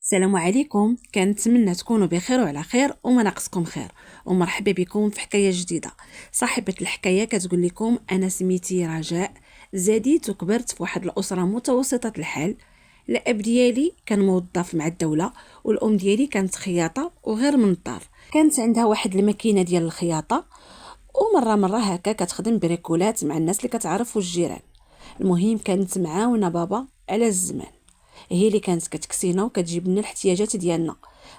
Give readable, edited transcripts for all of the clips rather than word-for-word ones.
السلام عليكم، كنتمنى تكونوا بخير وعلى خير وما ناقصكم خير. ومرحبا بكم في حكايه جديده. صاحبه الحكايه كتقول لكم: انا سميتي رجاء، زاديت وكبرت في واحد الاسره متوسطه الحال. الاب ديالي كان موظف مع الدوله، والام ديالي كانت خياطه وغير من الدار. كانت عندها واحد الماكينه ديال الخياطه، ومره هكا كتخدم بريكولات مع الناس اللي كتعرف والجيران. المهم كانت معاونه بابا على الزمان، هي اللي كانت كتكسينا وكتجيب لنا الاحتياجات ديالنا.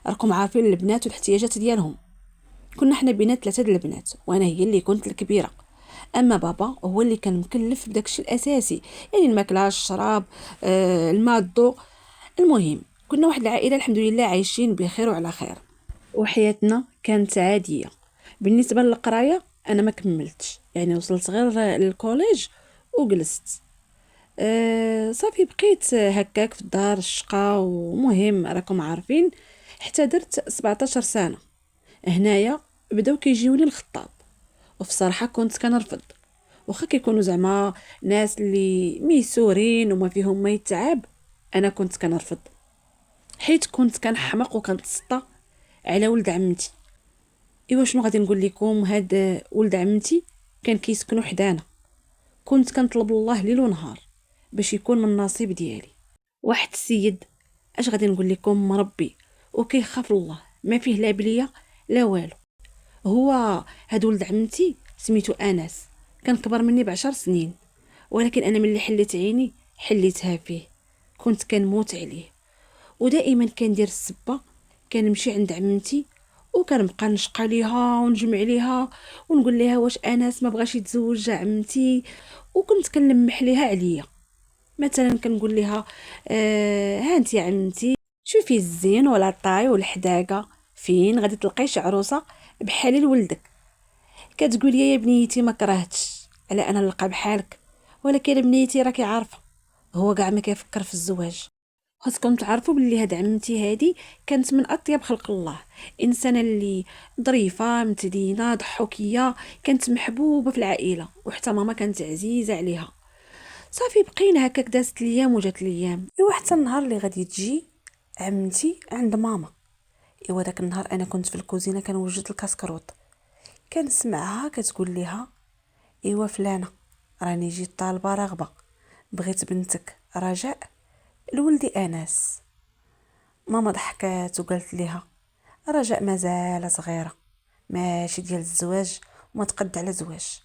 راكم عارفين البنات والاحتياجات ديالهم. كنا حنا بينا 3 د البنات، وانا هي اللي كنت الكبيره. اما بابا هو اللي كان مكلف بداكشي الاساسي، يعني الماكله، الشراب، الماء، الضوء. المهم كنا واحد العائله الحمد لله عايشين بخير وعلى خير، وحياتنا كانت عاديه. بالنسبه للقرايه انا ما كملتش، يعني وصلت غير للكوليج وجلست. صافي بقيت هكاك في الدار الشقا. ومهم راكم عارفين، حتى درت 17 سنه. هنايا بداو كيجيوني الخطاب، وفي صراحه كنت كنرفض. واخا كيكونوا زعما ناس اللي ميسورين وما فيهم ما يتعب، انا كنت كنرفض، حيت كنت كنحمق وكنتسطى على ولد عمتي. ايوا شنو غادي نقول لكم، هاد ولد عمتي كان كيسكنوا حدانا. كنت كنطلب الله ليل ونهار باش يكون من النصيب ديالي. واحد السيد، اش غادي نقول لكم، مربي وكيخاف الله، ما فيه لا بليه لا والو. هو هاد ولد عمتي سميتو انس، كان كبر مني ب10 سنين، ولكن انا ملي حليت عيني حليتها فيه. كنت كنموت عليه، ودائما كندير السبه. كنمشي عند عمتي وكنبقى نشقى ليها ونجمع ليها ونقول لها واش انس ما بغاش يتزوج عمتي. وكنت كنلمح ليها عليا. مثلا كنقول لها: ها انت يا عمتي، شوفي الزين ولا الطاي والحداقه، فين غادي تلقاي شي عروسه بحالي لولدك؟ كتقول: يا بنيتي ما كرهتش على انا نلقى بحالك، ولكن بنيتي راكي عارفه هو كاع ما كيفكر في الزواج. خاصكم تعرفوا باللي هاد عمتي هادي كانت من اطيب خلق الله، انسانه اللي ظريفه متدينه ضحوكيه، كانت محبوبه في العائله، وحتى ماما كانت عزيزه عليها. صافي بقينا هكاك، دازت الايام وجات الايام. ايوا حتى النهار اللي غادي تجي عمتي عند ماما. ايوا داك النهار انا كنت في الكوزينه كنوجد الكاسكروط، كنسمعها كتقول ليها: ايوا فلانه، راني جيت طالبه رغبه، بغيت بنتك رجاء لولدي انس. ماما ضحكات وقالت ليها: رجاء مازال صغيره، ماشي ديال الزواج، وما تقد على زواج،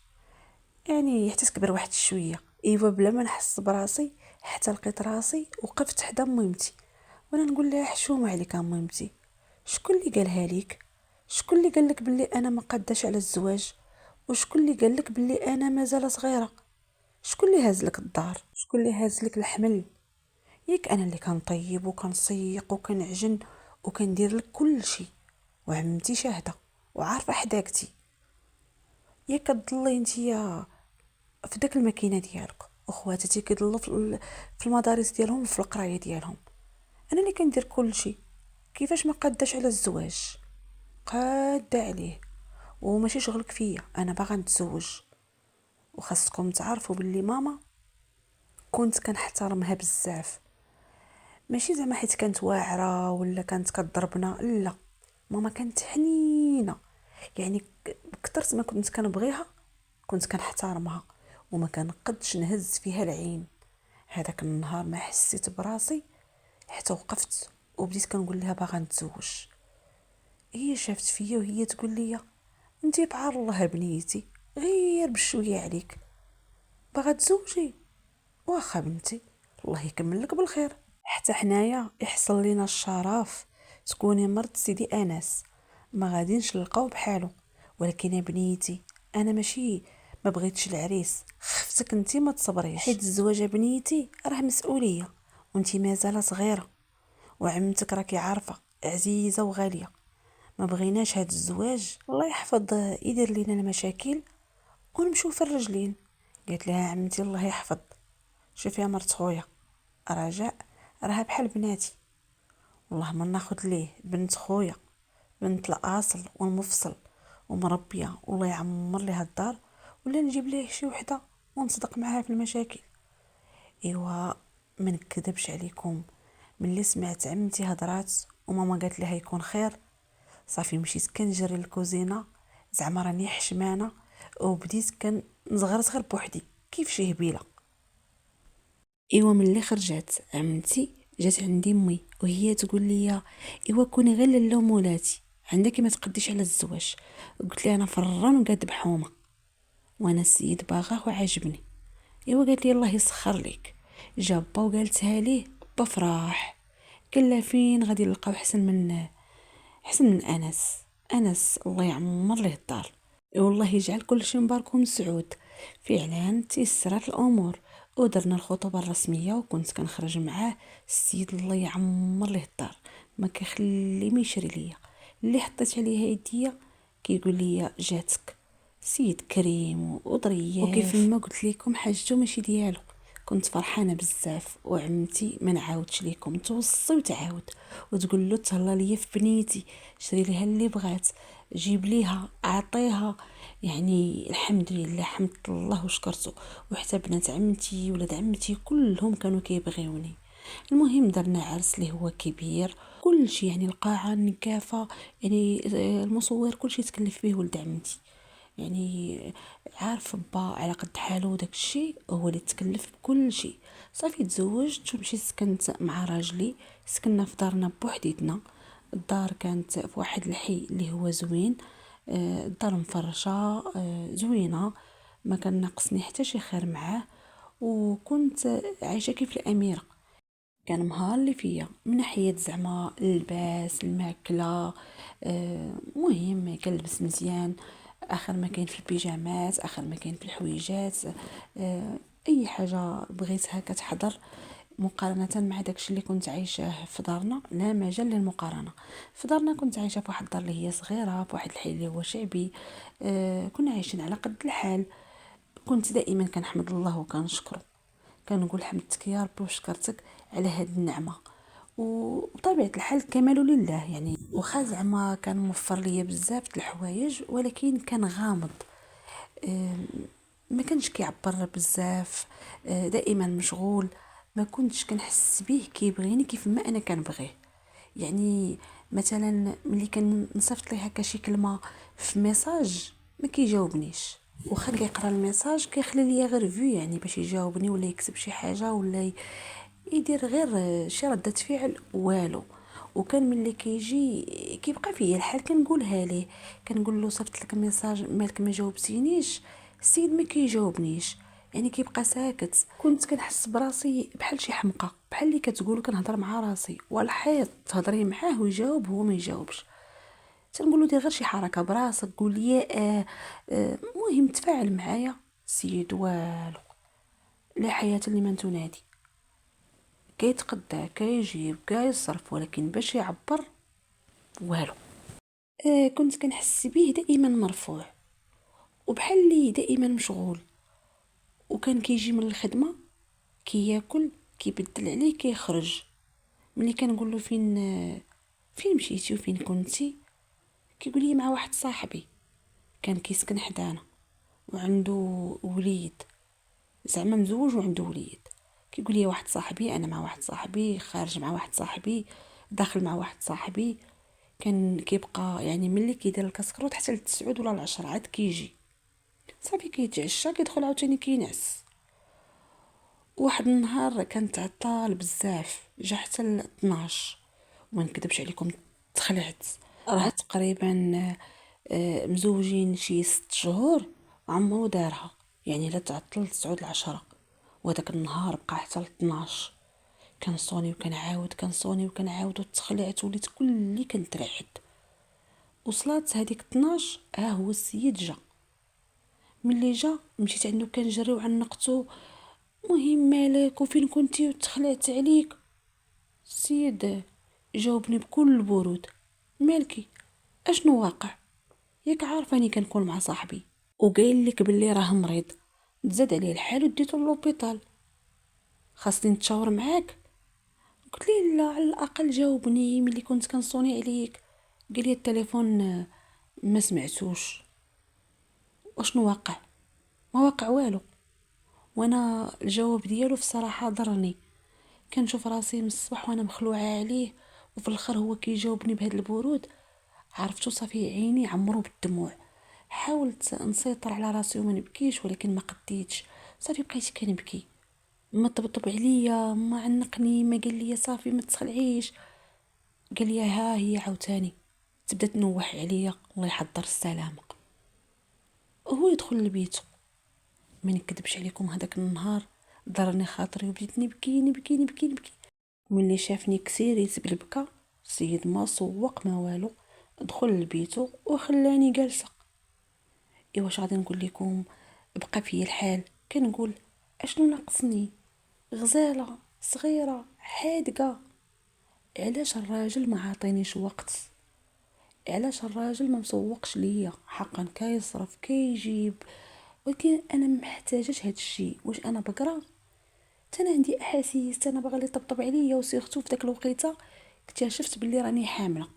يعني حتى تكبر واحد شويه. ايوا بلا ما نحس براسي حتى لقيت راسي وقفت حدا ميمتي، وانا نقول لها: حشومه عليك ميمتي، شكون اللي قالها ليك؟ شكون اللي قال لك بلي انا ما قداش على الزواج؟ وشكون اللي قال لك بلي انا مازال صغيره؟ شكون اللي هاز لك الدار؟ شكون اللي هاز لك الحمل؟ ياك انا اللي كنطيب وكنسيق وكنعجن وكندير لك كل شيء، وعمتي شاهده وعارفه حداكتي. ياك كتضلي نتيا في داك الماكينه ديالك، وخواتاتي كيضلوا في المدارس ديالهم وفي القرايه ديالهم. انا اللي كندير كل شيء. كيفاش ما قاداش على الزواج؟ قاده عليه، وماشي شغلك فيا، انا باغا نتزوج. وخاصكم تعرفوا باللي ماما كنت كنحترمها بزاف، ماشي زعما حيت كانت واعره ولا كانت كضربنا، لا، ماما كانت حنينه. يعني كثرت ما كنت كنبغيها كنت كنحترمها، وما كنقدش نهز فيها العين. هذاك النهار ما حسيت براسي حتى وقفت وبديت كنقول لها باغا نتزوج. هي شافت فيا وهي تقول لي: انتي بعار الله بنيتي، غير بشويه عليك باغا تزوجي؟ واخا بنتي، الله يكمل لك بالخير. حتى حنايا يحصل لينا الشرف تكوني مرت سيدي انس، ما غادينش نلقاو بحالو. ولكن يا بنيتي، انا ماشي ما بغيتش العريس، خفتك انتي ما تصبريش، حيت الزواج يا بنيتي راه مسؤوليه، وانتي مازال صغيره، وعمتك راكي عارفه عزيزه وغاليه. ما بغيناش هاد الزواج الله يحفظ يدير لينا المشاكل ونمشيو في الرجلين. قالت لها عمتي: الله يحفظ، شوفي يا مرت خويا، رجاء راها بحال بناتي، والله ما ناخذ ليه بنت خويا، بنت الاصل والمفصل ومربيه، والله يعمر ليها الدار، ولا نجيب ليه شي وحده ونصدق معاها في المشاكل. ايوا ما نكذبش عليكم، ملي سمعت عمتي هضرات وماما قالت لها يكون خير، صافي مشيت كنجري للكوزينه، زعما راني حشمانه، وبديت كنزغرت غير بوحدي كيف شي هبيله. ايوا ملي خرجت عمتي جات عندي امي وهي تقول لي ايوا كوني غير لاله مولاتي، عندك ما تقديش على الزواج. قلت لها انا فران وقاد بحومه، وانا السيد باغاه وعاجبني. ايوا قالت لي الله يسخر لك. جا با وقالتها ليه با فراح، قال لها فين غادي نلقاو احسن من انس الله يعمر ليه الدار. والله يجعل كل شيء مبارك ومسعود. فعلا تيسرات الامور ودرنا الخطوبه الرسميه، وكنت كنخرج معاه السيد الله يعمر ليه الدار، ما كيخلي ما يشري ليا اللي حطيت عليها يديا. كيقول لي جاتك سيد كريم وظريف، وكيف ما قلت لكم حاجته ماشي ديالو. كنت فرحانه بزاف، وعمتي ما نعاودش ليكم توصي وتعاود وتقول له تهلا ليا في بنيتي، شري ليها اللي بغات، جيب ليها اعطيها. يعني الحمد لله حمد الله وشكرته. وحتى بنات عمتي ولاد عمتي كلهم كانوا كيبغيوني. المهم درنا عرس اللي هو كبير كل شيء، يعني القاعه النكافه، يعني المصور كل شيء تكلف به ولد عمتي. يعني عارف با على قد حاله داك الشيء هو اللي تكلف بكل شيء. صافي تزوجت ومشيت سكنت مع راجلي، سكننا في دارنا بوحديتنا. الدار كانت في واحد الحي اللي هو زوين، الدار مفرشه، زوينه، ما كان ناقصني حتى شي خير معاه. وكنت عايشه كيف الاميره. كان مهار فيا من ناحيه زعما اللباس الماكله، مهم كنلبس مزيان، اخر ما كاين في البيجامات، اخر ما كاين في الحويجات، اي حاجه بغيتها كتحضر. مقارنه مع داكشي اللي كنت عايشاه في دارنا لا مجال للمقارنه. في دارنا كنت عايشه في واحد الدار اللي هي صغيره في واحد الحي اللي هو شعبي، كنا عايشين على قد الحال. كنت دائما كنحمد الله وكنشكره، كنقول حمدتك يا ربي وشكرتك على هاد النعمه. وبطبيعه الحال كمال لله، يعني واخا زعما كان موفر ليا بزاف د الحوايج ولكن كان غامض. ما كانش كيعبر بزاف، دائما مشغول، ما كنتش كنحس به كيبغيني كيف ما انا كنبغيه. يعني مثلا ملي كنصيفط ليه هكا شي كلمه في ميساج ما كيجاوبنيش، واخا كيقرا الميساج كيخلي ليا غير فيو يعني باش يجاوبني ولا يكتب شي حاجه ولا يدير غير شي ردة فعل والو. وكان ملي كيجي كيبقى فيا الحال كنقولها ليه، كنقول له صيفط لك ميساج مالك ما جاوبتينيش. السيد ما كيجاوبنيش، يعني كيبقى ساكت. كنت كنحس براسي بحال شي حمقى، بحال اللي كتقولوا كنهضر مع راسي والحيط تهضري معاه ويجاوب هو ما يجاوبش. تنقول له دير غير شي حركه براسك قول لي مهم تفاعل معايا. السيد والو، لا حياه لمن تنادي، كيتقدى كيجيب كيصرف ولكن باش يعبر والو. كنت كنحس به دائما مرفوع وبحال لي دائما مشغول. وكان كيجي من الخدمه كياكل كيبدل عليه كيخرج. ملي كنقول له فين مشيتي وفين كنتي، كيقول لي مع واحد صاحبي كان كيسكن حدانا وعنده وليد، زعما مزوج وعنده وليد. كيقول لي واحد صاحبي انا مع واحد صاحبي خارج مع واحد صاحبي داخل مع واحد صاحبي. كان كيبقى يعني ملي كيدير الكسكروت حتى ل9 ولا 10 عاد كيجي صافي كيتعشى كيدخل عاوتاني كينعس. واحد النهار كانت عطال بزاف جا حتى ل 12 وما نكذبش عليكم تخلعت. راه تقريبا مزوجين شي 6 شهور عمرو دارها، يعني لا تعطل 9 ل10. وهداك النهار بقى حتى ل 12 كنصوني وكنعاود كنصوني وكنعاود وتخلعت وليت كلي كنترعد. وصلات هذيك 12 ها هو السيد جا. ملي جا مشيت عنده كنجري وعنقتو، مهم مالك وفين كنتي وتخلعت عليك. السيد جاوبني بكل برود، مالكي اشنو واقع؟ ياك عارفاني كنكون مع صاحبي وقايل لك باللي راه مريض، تزاد عليه الحال وديتو للوبيطال، خاصني نتشاور معاك. قلت لي لا على الاقل جاوبني ملي كنت كنصوني عليك. قال لي التليفون ما سمعتوش. وشنو واقع؟ ما واقع والو. وانا الجواب ديالو في صراحه ضرني، كنشوف راسي من الصباح وانا مخلوعه عليه، وفي الاخر هو كيجاوبني بهذا البرود. عرفتو صافي عيني عمرو بالدموع. حاولت نسيطر على راسي وما نبكيش، ولكن ما قديتش. صافي بقيت كنبكي، ما طبطب عليا، ما عنقني، ما قال لي صافي ما تخلعيش. قال لي ها هي عاوتاني تبدا تنوح عليا، الله يحضر السلامه. هو يدخل لبيته. ما نكذبش عليكم، هذاك النهار ضرني خاطري وبديت نبكي نبكي نبكي نبكي. ملي شافني كسيريت بالبكا، السيد ما سوق ما والو، دخل لبيته وخلاني جالسه. واش غادي نقول لكم، بقى فيا الحال. كنقول اشنو ناقصني؟ غزاله صغيره حادقه. علاش الراجل ما عاطينيش وقت؟ علاش الراجل ما مسوقش ليا؟ حقا كيصرف كيجيب، ولكن انا محتاجاش هاد الشيء. واش انا بقرا؟ انا عندي احاسيس، انا باغا اللي يطبطب عليا. وسيرتو في داك الوقيته اكتشفت بلي راني حامله.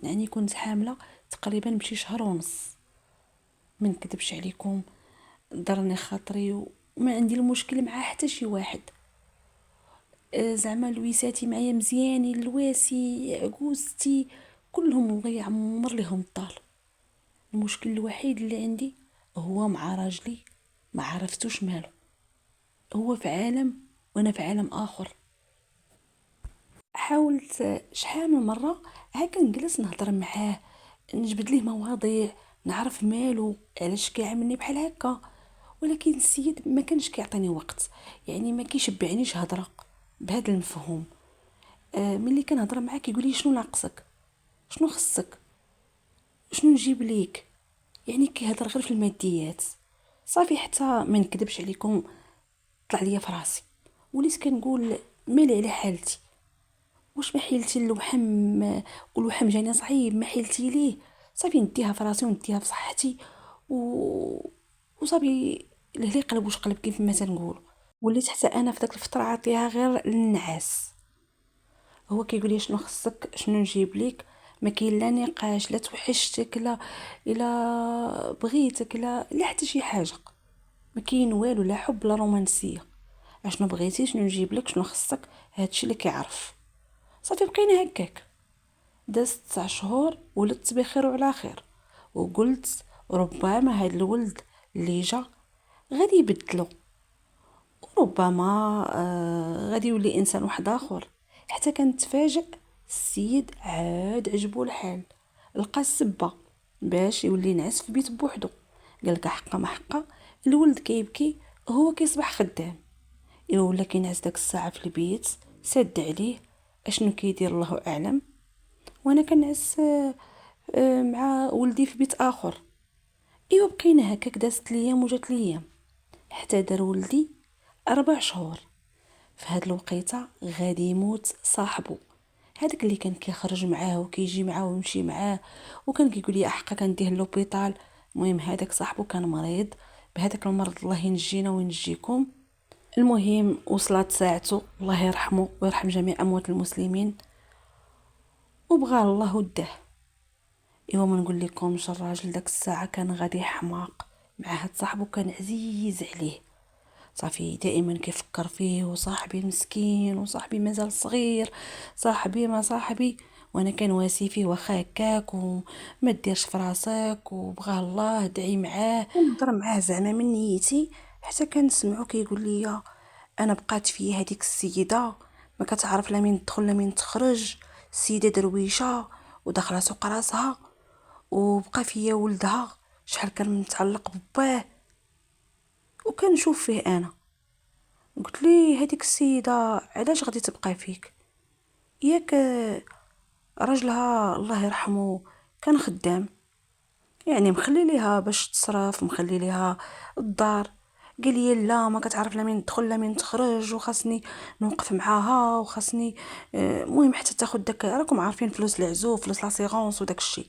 يعني كنت حامله تقريبا بشي شهر ونص. من كذبش عليكم، ضرني خاطري وما عندي المشكل مع حتى شي واحد. زعما لويساتي معايا مزيانين، الواسي عقوزتي كلهم الله يعمر لهم الدار. المشكل الوحيد اللي عندي هو مع راجلي، ما عرفتوش ماله. هو في عالم وانا في عالم اخر. حاولت شحال من مره هكا نجلس نهضر معاه، نجبد ليه مواضيع، نعرف مالو علاش كيعاملني بحال هكا. ولكن السيد ما كانش كيعطيني وقت، يعني ما كيشبعنيش هضره بهذا المفهوم. ملي كنهضر معاه كيقول لي شنو ناقصك، شنو خصك، شنو نجيب ليك. يعني كيهضر غير في الماديات. صافي حتى ما نكذبش عليكم، طلع ليا في راسي. وليت كنقول مالي على حالتي. واش ما حيلتي اللوحم؟ واللوحم جاني صعيب ما حيلتي ليه. صافي نديها في راسي ونديها في صحتي وصافي لهلي قلب واش قلب كيف ما تنقولوا. وليت حتى انا في داك الفتره عاطيها غير للنعاس. هو كيقول لي شنو خصك، شنو نجيب ليك. ما كاين لا نقاش، لا توحشتك، لا الا بغيتك، لا حتى شي حاجه. ما كاين والو، لا حب لا رومانسيه. اشنو بغيتي، شنو نجيب لك، شنو خصك، هادشي اللي كيعرف. صافي بقينا هكاك. دازت 9 شهور ولدت بخير وعلى خير. وقلت ربما هاد الولد اللي جا غادي يبدلو، وربما غادي يولي انسان واحد اخر. حتى كنتفاجئ السيد عاد عجبو الحال، لقى السبه باش يولي ينعس في بيت بوحدو. قالك حقا ما حقا، الولد كيبكي هو كيصبح خدام. ولا كينعس داك الساعه في البيت سد عليه. اشنو كيدير الله اعلم. وانا كنعس مع ولدي في بيت اخر. بقينا هكاك، دازت الايام وجات الايام، حتى دار ولدي 4 شهور. في هاد الوقيته غادي يموت صاحبه، هذاك اللي كان كيخرج معاه وكيجي معاه ويمشي معاه، وكان كيقول لي احقا كنديه لوبيطال. المهم هذاك صاحبه كان مريض بهذاك المرض، الله ينجينا وينجيكم. المهم وصلت ساعته، الله يرحمه ويرحم جميع اموات المسلمين، وبغى الله وداه. ما نقول لكمش الراجل داك الساعه كان غادي حماق مع هاد صاحبه، كان عزيز عليه. صافي دائما كيفكر فيه، وصاحبي المسكين، وصاحبي مازال صغير، صاحبي ما صاحبي. وانا كان واسي فيه واخا هكاك وما ديرش في راسك، وبغاه الله دعي معاه. نهضر معاه زعما من نيتي، حتى كنسمعو كيقول لي انا بقات في هذيك السيده ما كتعرف لا مين تدخل لا مين تخرج، السيده درويشه وداخله سوق راسها، وبقى فيا ولدها شحال كان متعلق بباه. وكنشوف فيه انا، قلت لي هذيك السيده علاش غادي تبقى فيك؟ ياك راجلها الله يرحمه كان خدام، يعني مخلي ليها باش تصرف، مخلي ليها الدار. قال لي لا ما كتعرف لا مين تدخل لا مين تخرج، وخاصني نوقف معاها، وخاصني المهم حتى تاخذ داك، راكم عارفين فلوس العزوف، فلوس لاسيغونس وداك الشيء.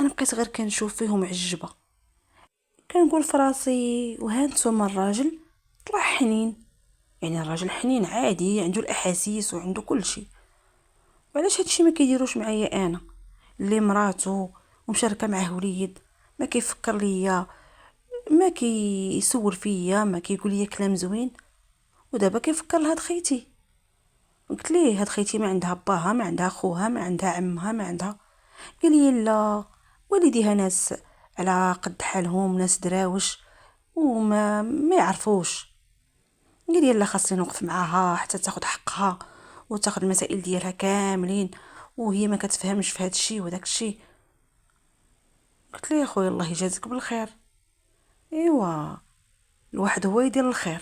انا بقيت غير كنشوف فيه ومعجبه. كنقول في راسي وهانتوما الراجل طلع حنين، يعني الراجل حنين عادي، عنده الاحاسيس وعنده كل شيء. وعلاش هادشي ما كيديروش معايا انا اللي مراته ومشاركه معاه وليد؟ ما كيفكر ليا، ما كيسول فيا، ما كيقول لي كلام زوين. ودابا كيفكر لهاد خيتي. قلت ليه هاد خيتي ما عندها باها، ما عندها خوها، ما عندها عمها، ما عندها. قال لي لا، والديها ناس على قد حالهم، ناس دراوش وما يعرفوش. قال لي لا، خاصني نوقف معاها حتى تاخد حقها وتاخد المسائل ديالها كاملين، وهي ما كتفهمش في هاد الشيء وداك الشيء. قلت لي يا خويا الله يجازيك بالخير. ايوا، الواحد هو يدير الخير.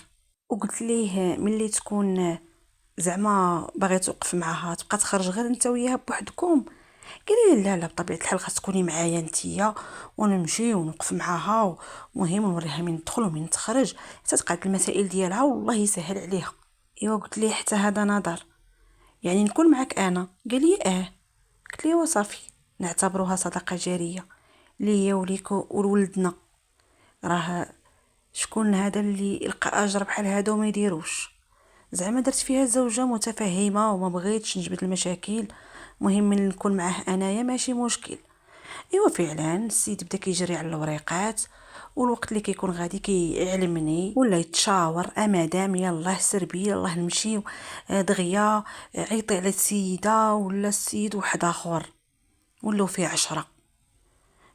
وقلت ليه ملي تكون زعما باغي توقف معاها تبقى تخرج غير انت وياها بوحدكم. قال لي لا لا، بطبيعه الحال خاص تكوني معايا نتيا، ونمشي ونوقف معاها، ومهم نوريها من ندخل ومن تخرج حتى تقعد المسائل ديالها والله يسهل عليها. ايوا قلت ليه حتى هذا نظر، يعني نكون معك انا؟ قال لي اه. قلت ليه وصافي، نعتبروها صدقه جاريه ليا وليك ولولدنا. راه شكون هذا اللي يلقى اجر بحال هذا وما يديروش؟ زعما درت فيها زوجة متفهمة وما بغيتش نجبد المشاكل، مهم من نكون معاه انايا ماشي مشكل. ايوا فعلا السيد بدا كيجري على الوريقات، والوقت اللي كيكون غادي كيعلمني ولا يتشاور مدام يلاه سربي يلاه نمشيو دغيا، عيطي على السيده ولا السيد واحد اخر، ولاو فيه 10.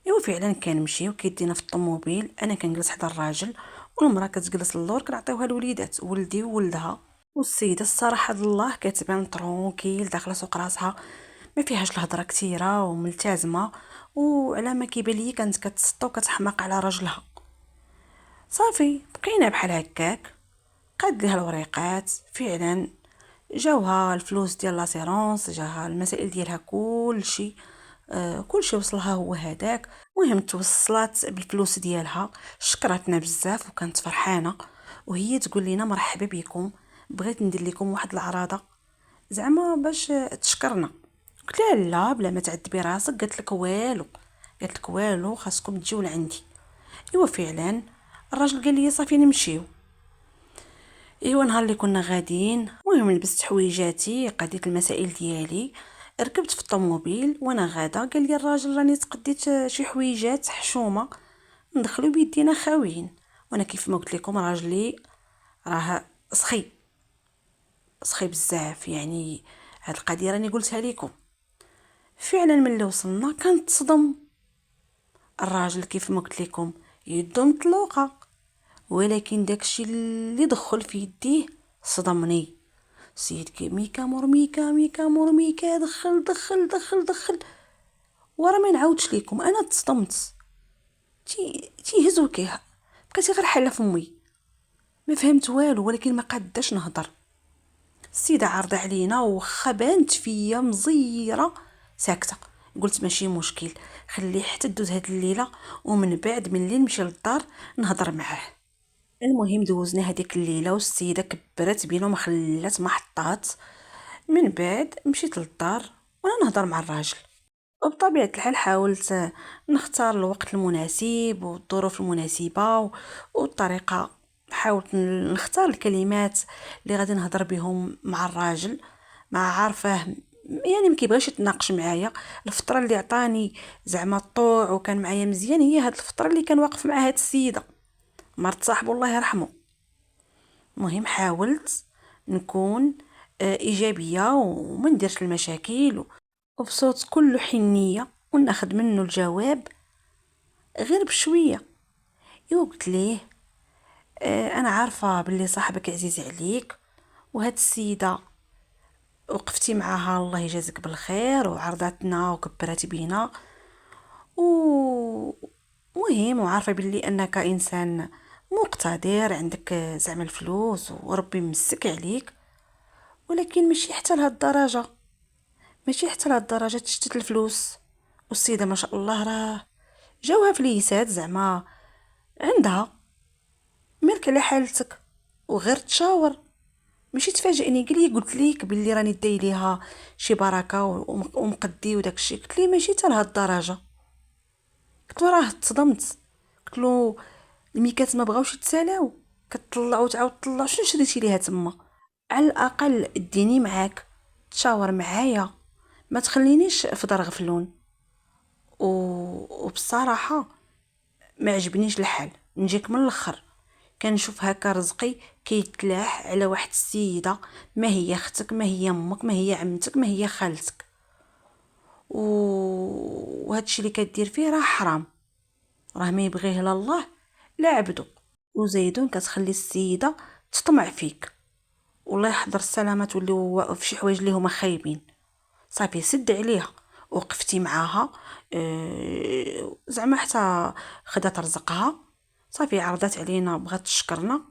ايوا فعلا كنمشيو كيدينا في الطوموبيل، انا كنجلس حدا الراجل والمراه كتجلس اللور، كنعطيوها الوليدات ولدي وولدها. والسيده الصراحه الله كتبان ترونكيل داخله سوق راسها، ما فيهاش الهضره كثيره وملتزمه، وعلى ما كيبان لي كانت كتسطى وكتحماق على راجلها. صافي بقينا بحال هكاك، قاد ليها الوريقات فعلا، جاوها الفلوس ديال لاسيرونس، جاها المسائل ديالها كلشي، كلشي وصلها هو هداك. مهم توصلات بالفلوس ديالها، شكرتنا بزاف وكانت فرحانه، وهي تقول لنا مرحبا بكم، بغيت ندير لكم واحد العراضه زعما باش تشكرنا. قلت لها لا بلا ما تعذبي راسك. قالت لك والو، قالت لك والو، خاصكم تجيو لعندي. ايوا فعلا الراجل قال لي صافي نمشيو. ايوا نهار اللي كنا غاديين، المهم لبست حويجاتي، قضيت المسائل ديالي، ركبت في الطوموبيل وانا غادا. قال لي الراجل راني تقديت شي حويجات حشومه ندخلو بيدينا خاويين. وانا كيف ما قلت لكم راجلي راه سخي سخي بزاف، يعني هاد القضيه راني قلتها لكم. فعلا ملي وصلنا كانت تصدم. الراجل كيف ما قلت لكم يدو مطلوقه، ولكن داكشي اللي دخل في يديه صدمني. سيد كي ميكا مورميكا ميكا مورميكا، دخل دخل دخل دخل، ورا ما نعاودش لكم انا تصدمت. تيهز وكيه، بقيتي غير حاله فمي، ما فهمت والو، ولكن ما قاداش نهضر. السيده عارضه علينا وخا بانت فيا مزيره ساكته. قلت ماشي مشكل، خليه حتى دوز هاد الليله، ومن بعد ملي نمشي للدار نهضر معاه. المهم دوزنا هذيك الليله والسيده كبرت بينا وما خلات ما حطات. من بعد مشيت للدار وانا نهضر مع الراجل، وبطبيعه الحال حاولت نختار الوقت المناسب والظروف المناسبه والطريقه. حاولت نختار الكلمات اللي غادي نهضر بهم مع الراجل، مع عارفه يعني ما كيبغيش يتناقش معايا. الفتره اللي عطاني زعما الطوع وكان معايا مزيان هي هاد الفتره اللي كان واقف مع هاد السيده مرت صاحبه الله يرحمه. المهم حاولت نكون ايجابيه وما نديرش المشاكل، وبصوت كله حنيه وناخذ منه الجواب غير بشويه. قلت ليه انا عارفه باللي صاحبك عزيز عليك، وهاد السيده وقفتي معاها الله يجازيك بالخير وعرضتنا وكبرت بينا، ومهم وعارفه باللي انك انسان مقتدر، عندك زعما الفلوس وربي مسك عليك، ولكن ماشي حتى لهاد الدرجه، ماشي حتى لهاد الدرجه تشتت الفلوس. والسيده ما شاء الله راه جاوها فليسات زعما عندها، مالك على حالتك وغير تشاور ماشي تفاجئني. قال لي قلت ليك باللي راني داي ليها شي بركه ومقدي وداك الشيء. قلت لي ماشي حتى لهاد الدرجه. قلت له راه تصدمت. قلت له الميكات ما بغاوش يتسالاو، كتطلعوا وتعاود تطلع، شنو شريتي ليها تما؟ على الاقل اديني معاك تشاور معايا، ما تخلينيش في دار غفلون. وبصراحه ما عجبنيش الحال، نجيك من الاخر، كنشوف هكا رزقي كيتلاح على واحد السيده ما هي اختك، ما هي امك، ما هي عمتك، ما هي خالتك، وهذا الشيء اللي كدير فيه راه حرام، راه ما يبغيه لا الله لا عبدو. وزيدون كتخلي السيده تطمع فيك، والله يحضر السلامه توليو في شي حوايج اللي هما خايبين. صافي سد عليها، وقفتي معاها، زعما حتى خدات رزقها، صافي عرضت علينا بغات تشكرنا،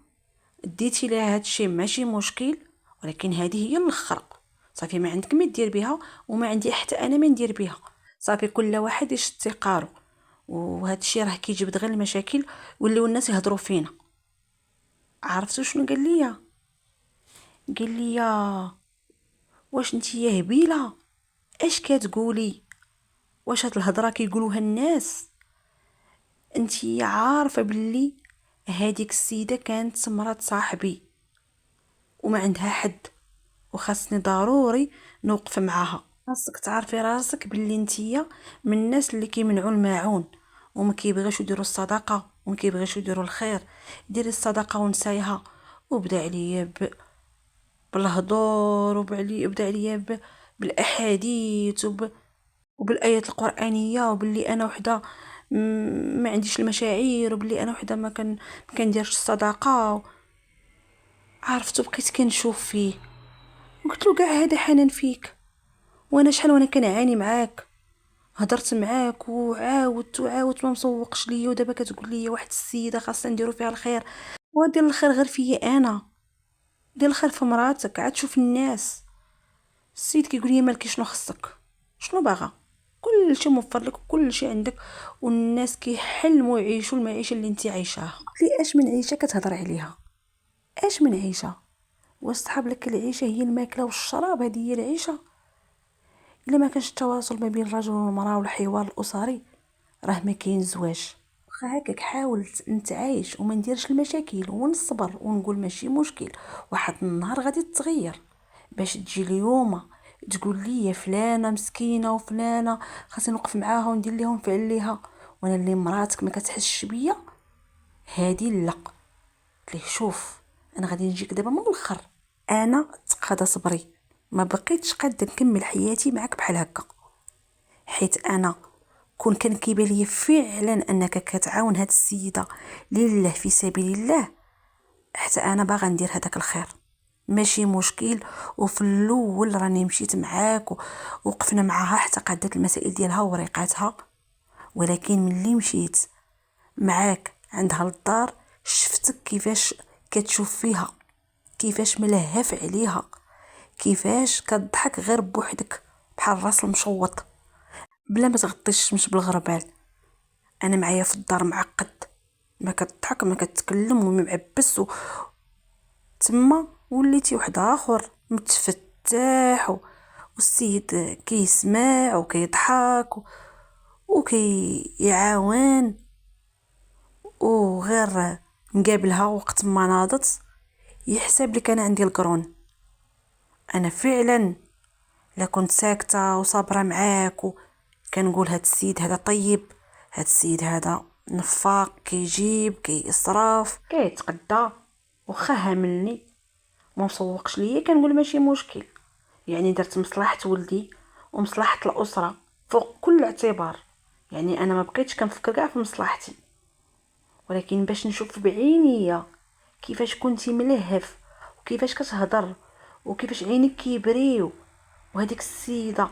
ديتي ليها هادشي ماشي مشكل، ولكن هذه هي الاخر. صافي ما عندك ما دير بها، وما عندي حتى انا ما ندير بها. صافي كل واحد يشد تيقارو، وهذا الشيء راه كيجبد غير المشاكل، وليو الناس يهضروا فينا. عرفتوا شنو قال لي؟ قال لي واش نتيا هبيله؟ اش كتقولي؟ واش هاد الهضره كيقولوها الناس؟ انتي عارفه باللي هاديك السيده كانت مرات صاحبي وما عندها حد، وخاصني ضروري نوقف معاها. خاصك تعرفي راسك باللي نتيا من الناس اللي كيمنعوا الماعون، وما كيبغيوش يديروا الصدقه، وما كيبغيوش يديروا الخير. ديري الصدقه ونسايها. وبدا عليا بالهضور، وبدا عليا بالاحاديث وبالايات القرانيه، وباللي انا وحده ما عنديش المشاعر، وباللي انا وحده ما كنديرش الصدقه. عرفتو بقيت كنشوف فيه، قلت له كاع هذا حنان فيك، وانا شحال وانا كنعاني معاك، هضرت معاك وعاودت وعاودت ما مسوقش ليا، ودابا كتقول لي واحد السيده خاصنا نديرو فيها الخير. ودير الخير غير فيا انا، دير الخير في مراتك، عاد شوف الناس. السيد كيقول لي مالكي شنو خصك، شنو باغا؟ كل شيء موفر لك وكل شيء عندك، والناس كيحلموا يعيشوا المعيشه اللي انت عايشاها. قلت لي اش من عيشه كتهضر عليها؟ اش من عيشه؟ واصحاب لك العيشه هي الماكله والشراب، هذه هي العيشه؟ الا ما كانش التواصل ما بين الرجل والمراه والحوار الاسري راه ما كاين زواج. واخا هكاك حاول نتعايش وما نديرش المشاكل ونصبر ونقول ماشي مشكل، واحد النهار غادي تتغير، باش تجي اليوم تقول لي فلانه مسكينه وفلانه خاصني نوقف معاها وندير ليها ونفعل ليها، وانا اللي مراتك ما كتحسش بيا. هادي لا. قلت ليه شوف، انا غادي نجيك دابا من الاخر، انا تقاضى صبري، ما بقيتش قادة نكمل حياتي معك بحال هكا، حيت انا كون كان كيبان ليا فعلا انك كتعاون هاد السيده لله في سبيل الله، حتى انا باغا ندير هذاك الخير، ماشي مشكل. وفي الاول راني مشيت معاك ووقفنا معاها حتى قادت المسائل ديالها وريقاتها، ولكن ملي مشيت معاك عندها للدار شفتك كيفاش كتشوف فيها، كيفاش ملهف عليها، كيفاش كتضحك غير بوحدك بحال راس المشوط بلا ما تغطيش الشمس بالغربال. انا معايا في الدار معقد، ما كتضحك ما كتكلم ومعبس تما وليتي واحد اخر متفتح والسيد كيسمع وكيضحك وكيعاون، وغير نقابلها وقت ما ناضت يحسب لك انا عندي القرون. انا فعلا لا كنت ساكته وصابره معاك كنقول هاد السيد هذا طيب، هاد السيد هذا نفاق، كيجيب كيصرف كيتقدى، وخا هاملني ما مسوقش ليا كنقول ماشي مشكل، يعني درت مصلحه ولدي ومصلحه الاسره فوق كل اعتبار. يعني انا ما بقيتش كنفكر كاع في مصلحتي، ولكن باش نشوف بعينيا كيفاش كنتي ملهف وكيفاش كتهضر وكيفاش عينيك كيبريو، وهذيك السيده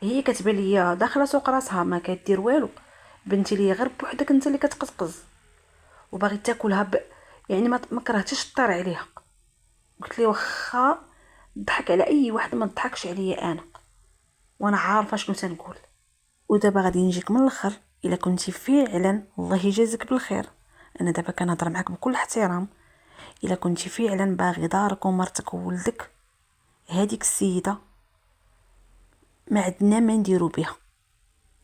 هي كتبان ليا داخله سوق راسها ما كدير والو، بنتي ليا غير بوحدك انت اللي كتقزقز وباغي تاكلها يعني ما كرهتش الطير عليها. قلت لي واخا ضحك على اي واحد ما ضحكش عليا انا، وانا عارفه شنو تنقول. ودابا غادي نجيك من الاخر، الا كنتي فعلا الله يجازيك بالخير، انا دابا كنهضر معاك بكل احترام، الا كنتي فعلا باغي دارك ومرتك وولدك، هذيك السيده ما عندنا ما نديرو بها،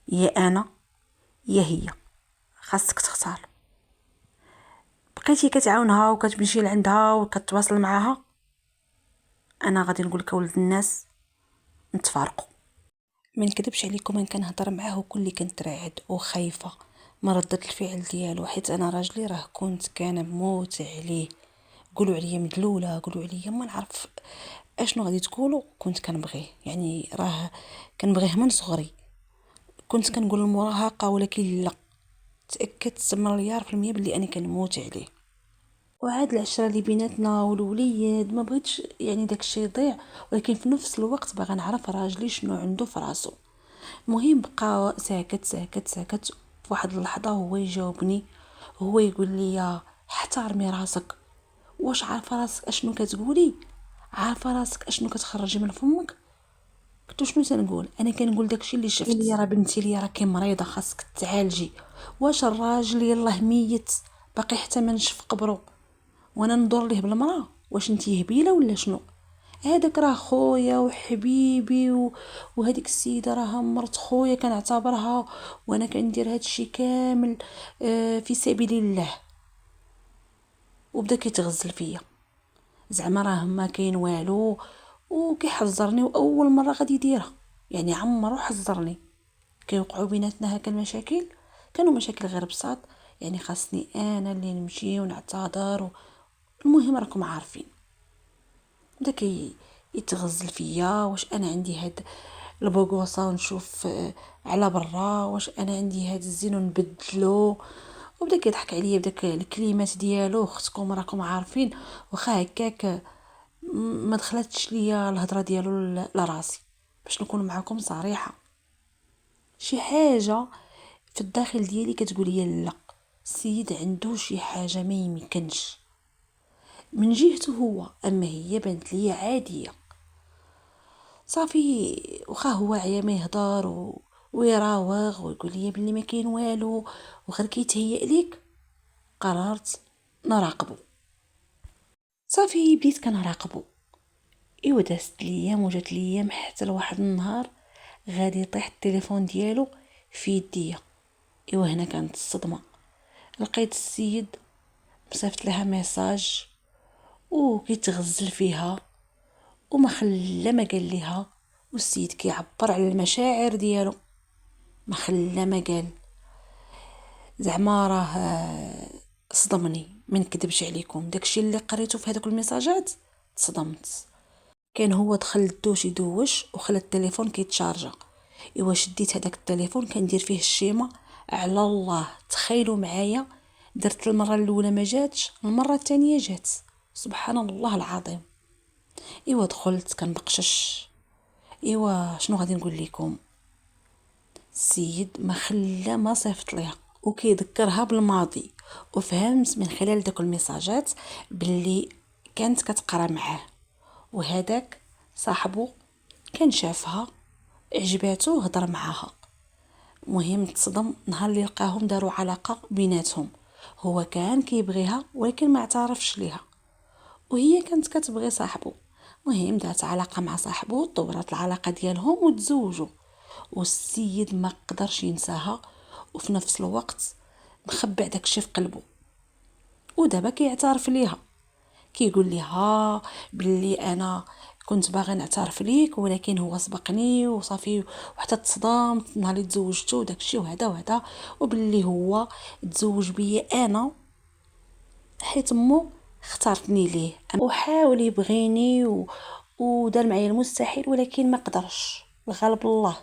يا انا يا هي، خاصك تختار. بقيتي كتعاونها وكتمشي لعندها وكتواصل معاها، انا غادي نقول لك ولد الناس نتفارقوا. ما نكذبش عليكم، انا كنهضر معاه وكل كنت راعد وخايفه ما ردة الفعل ديالو، حيت انا راجلي راه كنت كان موت عليه. قولوا عليا مدلوله، قولوا عليا ما نعرف اشنو غادي تقولوا، كنت كنبغيه. يعني راه كنبغيه من صغري. كنت كنقول المراهقه، ولكن لا، تاكدت مليار في المية بلي انا كنموت عليه. وعاد العشره اللي بيناتنا والوليد ما بغيتش يعني داك الشيء يضيع، ولكن في نفس الوقت باغا نعرف راجلي شنو عنده في راسو. المهم بقى ساكت ساكت ساكت. في واحد اللحظه هو يجاوبني، هو يقول لي احترمي راسك. واش عارفه راسك اشنو كتقولي؟ عارفه راسك اشنو كتخرجي من فمك؟ قلت شنو تنقول؟ انا كنقول داكشي اللي شفت. لي راه بنتي لي راكي مريضه خاصك تعالجي. واش الراجل يلاه ميت باقي حتى ما نشف قبرو وانا ندور ليه بالمراه؟ واش نتي هبيله ولا شنو؟ هذاك راه خويا وحبيبي وهذيك السيده راه مرت خويا كنعتبرها، وانا كندير هادشي كامل في سبيل الله. وبدا كيتغزل فيا، زعما راه ما كاين والو، وكيحذرني. واول مره غادي يديرها، يعني عمرو حذرني. كيوقعوا بيناتنا هكا المشاكل، كانوا مشاكل غير بساط، يعني خاصني انا اللي نمشي ونعتذر المهم راكم عارفين. بدا يتغزل فيا، واش انا عندي هاد البوغوصه ونشوف على برا، واش انا عندي هاد الزين ونبدلو. وبدا كيضحك عليا بداك الكلمات ديالو، اختكم راكم عارفين. واخا هكاك ما دخلتش ليا الهضره ديالو لراسي، باش نكون معكم صريحه. شي حاجه في الداخل ديالي كتقول لي لا، السيد عنده شي حاجه ما يمكنش من جهته هو، اما هي بنت لي عاديه. صافي، واخا هو عيا ما يهضر ويراوغ ويقول لي بلي ما كاين والو وغير كيتهيأ ليك، قررت نراقبه. صافي بديت كنراقبه. ايوا دازت ليام وجات ليام حتى لواحد النهار غادي يطيح التليفون ديالو في يديا. ايوا هنا كانت الصدمه. لقيت السيد مصيفط لها ميساج وكيتغزل فيها وما خلى ما قال ليها. والسيد كيعبر على المشاعر ديالو، ما خلى ما قال. زعما راه صدمني، ما نكذبش عليكم. داكشي اللي قريته في هذوك الميساجات تصدمت. كان هو دخل الدوش يدوش وخلى التليفون كيتشارجا. ايوا شديت هذاك التليفون كندير فيه الشيمه على الله. تخيلوا معايا، درت المره الاولى ما جاتش، المره الثانيه جات. سبحان الله العظيم. ايوا دخلت كنبقشش. ايوا شنو غادي نقول لكم، السيد ما خلى ما صيفط ليها وكيذكرها بالماضي. وفهمت من خلال داك الميساجات باللي كانت كتقرا معاه، وهداك صاحبه كان شافها عجباتو هضر معاها. مهم تصدم نهار اللي لقاهم داروا علاقه بيناتهم. هو كان كيبغيها ولكن ما اعترفش ليها، وهي كانت كتبغي صاحبه. مهم دارت علاقه مع صاحبه، طورت العلاقه ديالهم وتزوجوا. والسيد ما قدرش ينساها، وفي نفس الوقت مخبع داكشي في قلبه. ودابا كيعترف ليها، كيقول ليها باللي انا كنت باغي نعترف ليك ولكن هو سبقني وصافي. وحتى تصدمت نهار اللي تزوجته داكشي وهذا وهذا، وباللي هو تزوج بيا انا حيت مو اختارتني ليه. وحاول يبغيني ودار معايا المستحيل ولكن ما قدرش، الغالب الله.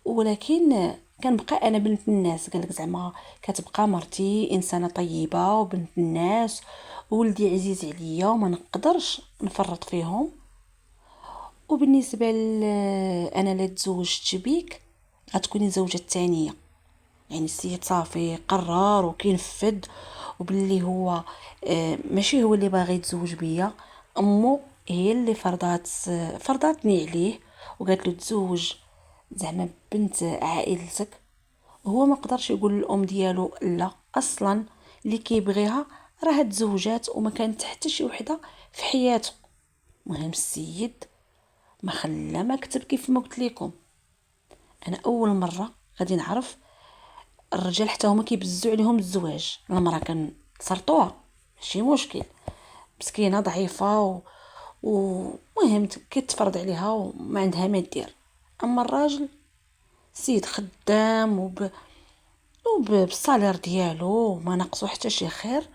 ولكن كنبقى انا بنت الناس. قالك زعما كتبقى مرتي انسانه طيبه وبنت الناس، وولدي عزيز عليا وما نقدرش نفرط فيهم. وبالنسبه انا لا تزوجت بيك غتكوني زوجة الثانيه. يعني السيد صافي قرر وكينفذ، وباللي هو ماشي هو اللي باغي يتزوج بيا، امو هي اللي فرضاتني عليه وقالت له تزوج زعما بنت عائلتك. هو ما قدرش يقول الام ديالو لا اصلا، اللي كيبغيها راه تزوجات وما كانت حتى شي وحده في حياته. مهم السيد ما خلى ما كتب كيف ما قلت لكم. انا اول مره غادي نعرف الرجال حتى هما كيبزوا عليهم الزواج. المراه كان صرطوها ماشي مشكل، مسكينه ضعيفه ومهم كيتفرض عليها وما عندها ما دير. اما الراجل سيد خدام وبالصالير ديالو ما ناقصو حتى شي خير،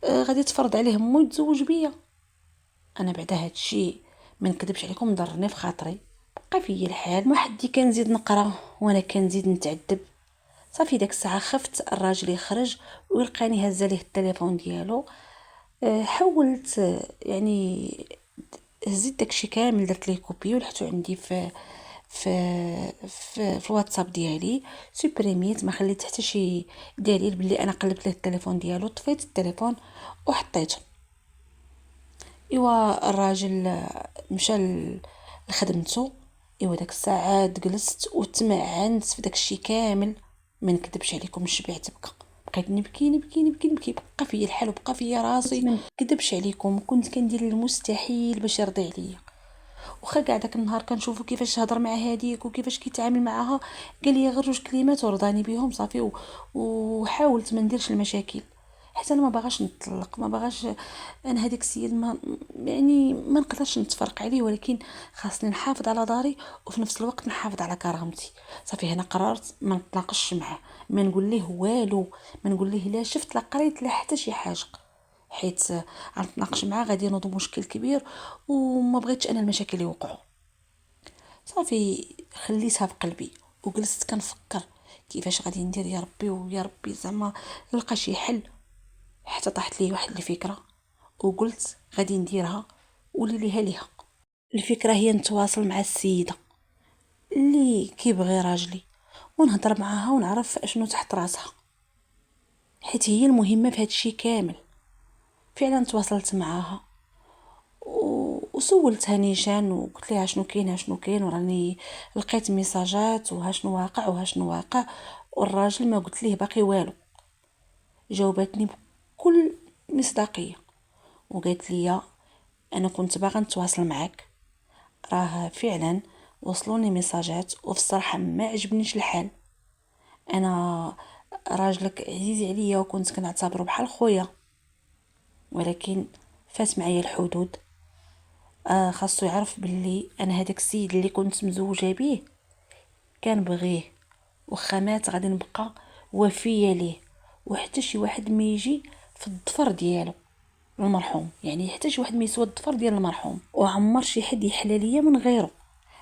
غادي تفرض عليه مو يتزوج بيا. انا بعد هادشي ما نكذبش عليكم ضرني في خاطري، بقى فيا الحال، ما حدي كنزيد نقرا وانا كنزيد نتعذب. صافي داك الساعه خفت الراجل يخرج ويلقاني هزه ليه التليفون ديالو. حاولت يعني هزيت داكشي كامل، درت ليه كوبي ولحتو عندي في الواتساب ديالي، سوبريميت، ما خليت حتى شي دليل بلي انا قلبت ليه التليفون ديالو، طفيت التليفون وحطيته. ايوا الراجل مشى لخدمته. ايوا داك الساعات جلست وتمعنت في داكشي كامل، ما نكذبش عليكم شبعت بكى، بقيت نبكي نبكي نبكي نبكي، بقى فيا الحال وبقى فيا راسي. ما نكذبش عليكم كنت كندير المستحيل باش يرضي عليا. وخا كاع داك النهار كنشوفو كيفاش هضر مع هاديك وكيفاش كيتعامل معاها، قال لي غير جوج كلمات ورضاني بهم صافي. وحاولت ما نديرش المشاكل، حتى انا ما باغاش نطلق، ما باغاش انا هذيك السيد، ما يعني ما نقدرش نتفرق عليه، ولكن خاصني نحافظ على داري وفي نفس الوقت نحافظ على كرامتي. صافي هنا قررت ما نطلقش معاه، ما نقول ليه والو، ما نقول ليه لا شفت لا قريت لا حتى شي حاجه، حيت غنتناقش معاه غادي نوض مشكل كبير وما بغيتش انا المشاكل يوقعوا. صافي خليتها في قلبي وجلست كنفكر كيفاش غادي ندير، يا ربي ويا ربي زعما نلقى شي حل. حتى طاحت لي واحد الفكره وقلت غادي نديرها ولي ليها. الفكره هي نتواصل مع السيده اللي كيبغي راجلي ونهضر معاها ونعرف اشنو تحت راسها، حيت هي المهمه في هادشي كامل. فعلا تواصلت معاها وسولتها نيشان وقلت لها شنو كاين شنو كاين، وراني لقيت ميساجات وها شنو واقع وها شنو واقع. والراجل ما قلت ليه باقي والو، جاوبتني بكل مصداقيه وقالت لي انا كنت باغا نتواصل معك، راه فعلا وصلوني ميساجات وفي الصراحه ما عجبنيش الحال. انا راجلك عزيز عليا وكنت كنعتبره بحال خويا، ولكن فات معايا الحدود. خاصو يعرف باللي انا هذاك السيد اللي كنت مزوجه به كان بغيه، وخا مات غادي نبقى وفيه ليه، وحتى شي واحد ما يجي في الضفر ديالو المرحوم، يعني حتى شي واحد ما يسوى الضفر ديال المرحوم، وعمر شي حد يحلى ليا من غيره.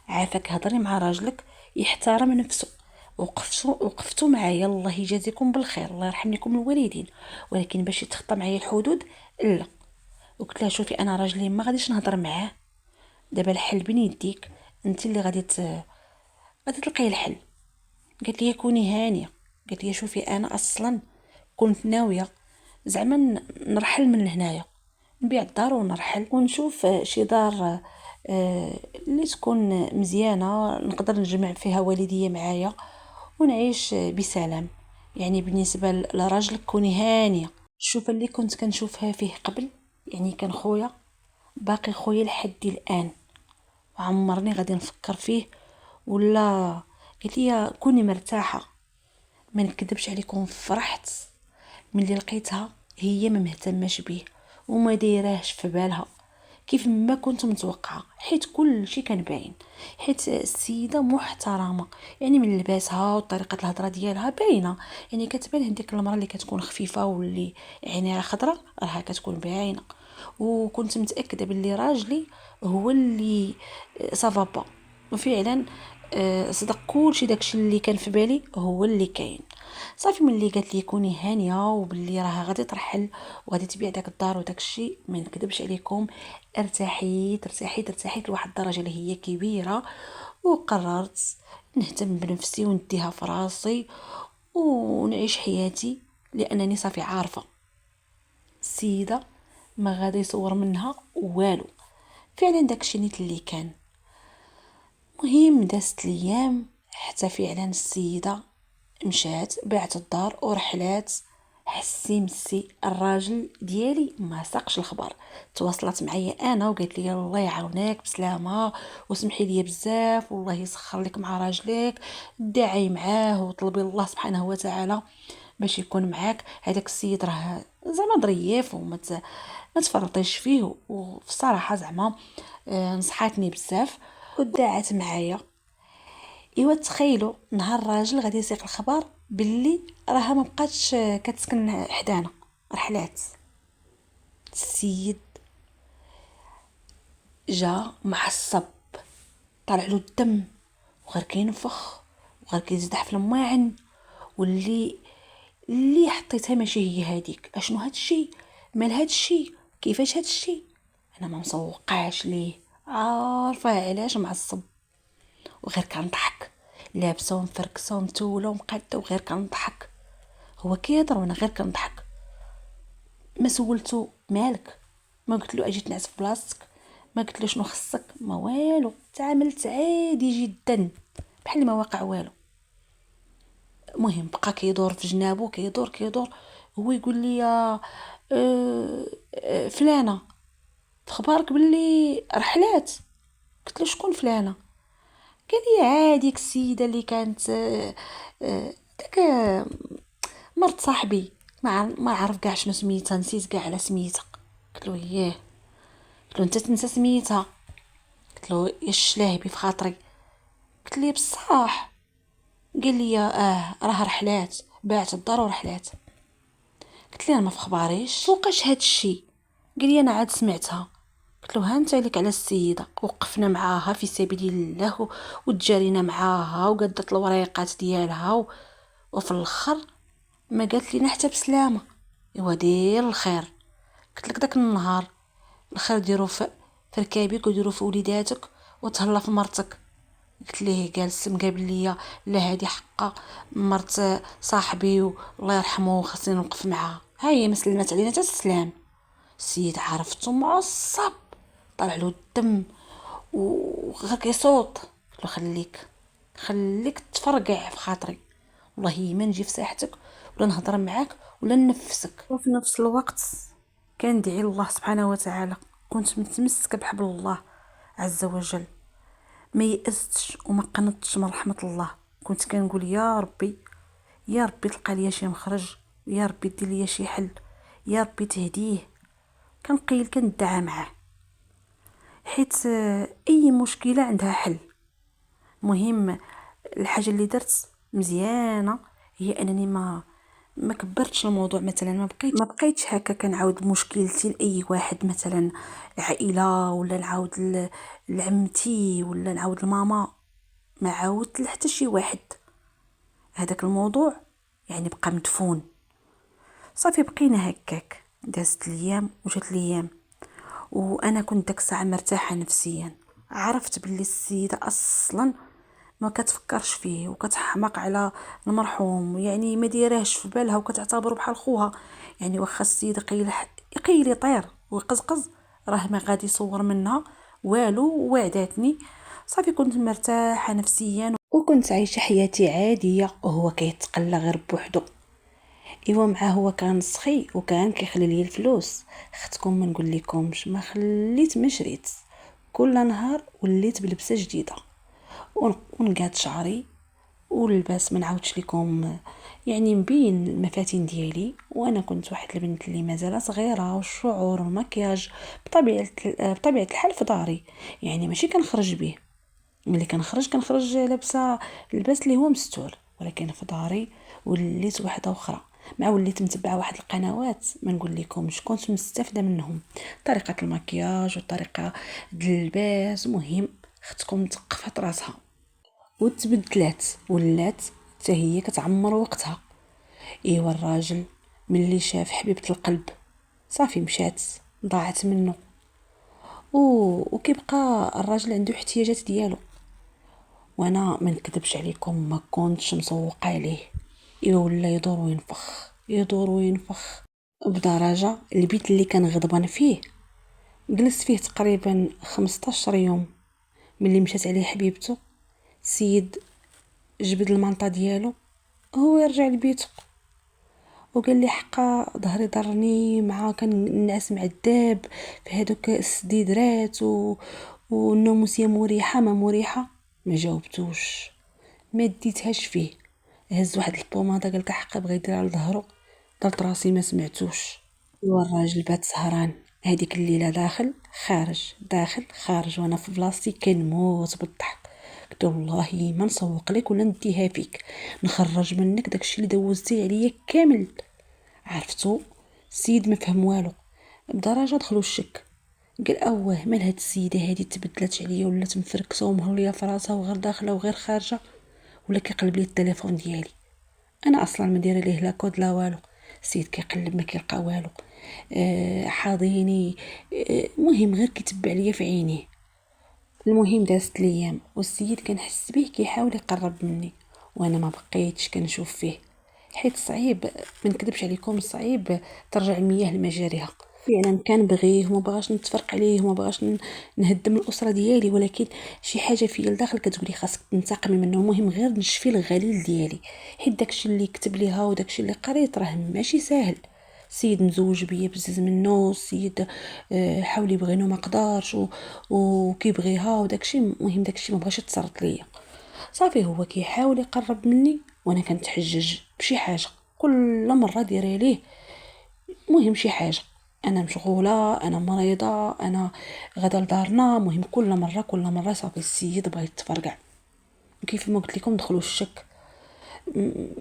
عافاك هضري مع راجلك يحترم نفسه، وقفتوا معايا، الله يجازيكم بالخير، الله يرحم لكم الوالدين، ولكن باش يتخطى معايا الحدود لا. وقلت لها شوفي انا راجلي ما غاديش نهضر معاه دابا، الحل بين يديك، انت اللي غادي تلقاي الحل. قالت لي كوني هانيه، قالت لي شوفي انا اصلا كنت ناويه زعما نرحل من هنايا، نبيع الدار ونرحل ونشوف شي دار اللي تكون مزيانه نقدر نجمع فيها والديا معايا ونعيش بسلام. يعني بالنسبه لراجلك كوني هانيه. الشوفه اللي كنت كنشوفها فيه قبل يعني كان خويا، باقي خويا لحد الان، وعمرني غادي نفكر فيه ولا. قالت لي كوني مرتاحه. ما نكذبش عليكم فرحت ملي لقيتها هي ما مهتماش بيه وما دايراهش في بالها كيف ما كنت متوقعه، حيت كل شيء كان باين، حيت السيده محترمه، يعني من لباسها وطريقه الهضره ديالها باينه، يعني كتبان هذيك المراه اللي كتكون خفيفه واللي عينيها خضراء راها كتكون باينه. وكنت متاكده باللي راجلي هو اللي صافابا، وفعلا صدق كلشي داكشي اللي كان في بالي هو اللي كاين. صافي ملي قالت لي كوني هانيه وباللي راها غادي ترحل وغادي تبيع داك الدار وداكشي، ما نكذبش عليكم ارتحيت لواحد الدرجه اللي هي كبيره. وقررت نهتم بنفسي ونديها في راسي ونعيش حياتي، لانني صافي عارفه السيده ما غادي يصور منها والو. فعلا داكشي نيت اللي كان. مهم دازت الايام حتى فعلا السيده مشات باعت الدار ورحلات. حسي مسي الراجل ديالي ما ساقش الخبر، تواصلت معايا انا وقالت لي الله يعاونك بسلامه وسمحي لي بزاف والله يسخر لك مع راجلك، دعي معاه وطلبي الله سبحانه وتعالى باش يكون معاك. هذاك السيد راه زعما ظريف ما تفرطيش فيه. وفي الصراحه زعما نصحاتني بزاف ودعت معايا. ايوا تخيلوا نهار الراجل غادي يسيق الخبر باللي راها ما بقاتش كتسكن حدانا، رحلات. السيد جا معصب، طلع له الدم وغير كينفخ وغير كيزدح في الماعن. اللي حطيتها ماشي هي هذيك. اشنو هادشي؟ مال هادشي؟ كيفاش هادشي؟ انا ما مسوقاش ليه، عارفه علاش معصب. وغير كنضحك، لابسه ومفركسه ومتوله ومقاده وغير كنضحك. هو كيهضر وانا غير كنضحك. ما سولتو مالك، ما قلت له اجي تنعس في بلاصتك، ما قلت له شنو خصك، ما والو. تعاملت عادي جدا بحال ما واقع والو. المهم بقى كيدور في جنابو، كيدور. هو يقول لي فلانه تخبارك باللي رحلات. قلت له شكون فلانه؟ قال لي عاديك السيده اللي كانت داك مرت صاحبي، ما عرف كاع شنو سميتها، نسيت كاع على سميتها. قلت له اييه. قلت له انت تنسى سميتها؟ قلت له يش لاهبي في خاطري. قلت لي بصح. قال لي راه رحلات، باعت الدار ورحلات. قلت لي انا ما في خباريش فوقاش هاد الشيء. قال لي انا عاد سمعتها. قلت له ها انت لك على السيده، وقفنا معاها في سبيل الله وتجارينا معاها وقدت الوريقات ديالها وفي الاخر ما قالت لينا حتى بسلامه. ايوا دير الخير. قلت لك داك النهار الخير ديرو في ركابك وديرو في وليداتك وتهلا في مرتك. قلت ليه قال السم قابل ليا لا هادي حقه مرت صاحبي والله يرحمه خاصني نوقف معاها. هاي ما سلمت علينا حتى السلام. السيد عرفتو معصب، طلع له الدم وغير كيصوت. قلت له خليك تفرقع في خاطري، والله ما نجي في ساحتك ولا نهضر معاك ولا ننفسك. وفي نفس الوقت كندعي الله سبحانه وتعالى، كنت متمسكه بحبل الله عز وجل، ما يأستش وما قنطتش من رحمة الله. كنت كنقول يا ربي، يا ربي تلقى ليا شي مخرج، يا ربي دير ليا شي حل، يا ربي تهديه. كنقيل كندعى معاه، حيت اي مشكله عندها حل. مهم الحاجه اللي درت مزيانه هي انني ما كبرتش الموضوع. مثلا ما بقيتش هكا كنعاود مشكلتي لاي واحد، مثلا عائله، ولا نعاود لعمتي، ولا نعاود لماما. ما عاودت لحتى شي واحد. هذاك الموضوع يعني بقى مدفون. صافي بقينا هكاك، دازت الايام وجات الايام، وانا كنت داك الساعه مرتاحه نفسيا. عرفت باللي السيده اصلا ما كتفكرش فيه وكتحماق على المرحوم، يعني ما ديرهش في بالها وكتعتبره بحال خوها. يعني واخا السيد يقيل يطير ويقزقز، راه ما غادي يصور منها والو. وعداتني صافي كنت مرتاحه نفسيا وكنت عايشه حياتي عاديه، وهو كيتقلى غير بوحدو. ايوا معاه هو كان سخي وكان كيخلي لي الفلوس. اختكم ما نقول لكمش ما خليت ما شريت. كل نهار وليت بلبسه جديده ونقاد شعري ولباس. ما نعاودش لكم يعني مبين المفاتن ديالي. وانا كنت واحد البنت اللي مازال صغيره، والشعور والمكياج بطبيعه الحال في داري، يعني ماشي كنخرج به. ملي كنخرج لابسه اللباس اللي هو مستور، ولكن في داري وليت واحده اخرى. مع وليت متبعه واحد القنوات ما نقول لكمش، كنت مستافده منهم، طريقه المكياج وطريقه اللباس. مهم اختكم تقفت راسها وتبدلات، ولات حتى هي كتعمر وقتها. ايوا الراجل ملي شاف حبيبه القلب صافي مشات، ضاعت منه. وكيبقى الراجل عنده احتياجات ديالو. وانا ما نكذبش عليكم ما كنتش مسوقه عليه. ولا يدور وينفخ بدرجه. البيت اللي كان غضبان فيه جلست فيه تقريبا 15 يوم. ملي مشات عليه حبيبته، سيد جبد المنطقه ديالو، هو يرجع لبيته. وقال لي حقا ظهري ضرني مع كان نعس مع الداب في هذوك السديدرات والناموسيه مريحه ما مريحه. ما جاوبتوش، ما ديتهاش فيه. هز واحد البوماده قال حقا بغى يدير على ظهره، درت راسي ما سمعتوش. الراجل بات سهران هذيك الليله، داخل خارج داخل خارج، وانا في بلاصتي كنموت بالضحك. قلت له والله ما نسوق لك ولا نديها فيك، نخرج منك داكشي اللي دوزتي عليا كامل. عرفتو السيد ما فهم والو، بدرجه دخلوا الشك. قال اواه مال هاد السيده هادي تبدلت عليا ولات مفركسه ومهليه في راسها وغير داخله وغير خارجه، ولا كيقلب لي التليفون ديالي. انا اصلا ما دايره ليه لا كود لا والو. السيد كيقلب ما كيلقى والو. حاضيني. مهم غير كيتبع ليا في عينيه. المهم دازت الايام والسيد كنحس به كيحاول يقرب مني، وانا ما بقيتش كنشوف فيه، حيت صعيب ما نكذبش عليكم، صعيب ترجع المياه لمجاريها. فعلا كنبغيه وما بغاش نتفرق عليه وما بغاش نهدم الاسره ديالي، ولكن شي حاجه فيا لداخل كتقولي خاصك تنتقمي منه. المهم غير نشفي الغليل ديالي، حيت داكشي اللي كتب ليها وداكشي اللي قريت راه ماشي ساهل. السيد مزوج بيا بزز منه، السيد حاول يبغيني وما قدرش وكيبغيها وداكشي. المهم داكشي ما بغاش يتصرط ليا. صافي هو كيحاول يقرب مني وانا كنتحجج بشي حاجه كل مره دايره ليه. مهم شي حاجه، انا مشغوله، انا مريضه، انا غدا لدارنا. مهم كل مره صافي السيد بغى يتفرقع. كيف ما قلت لكم دخلوا الشك.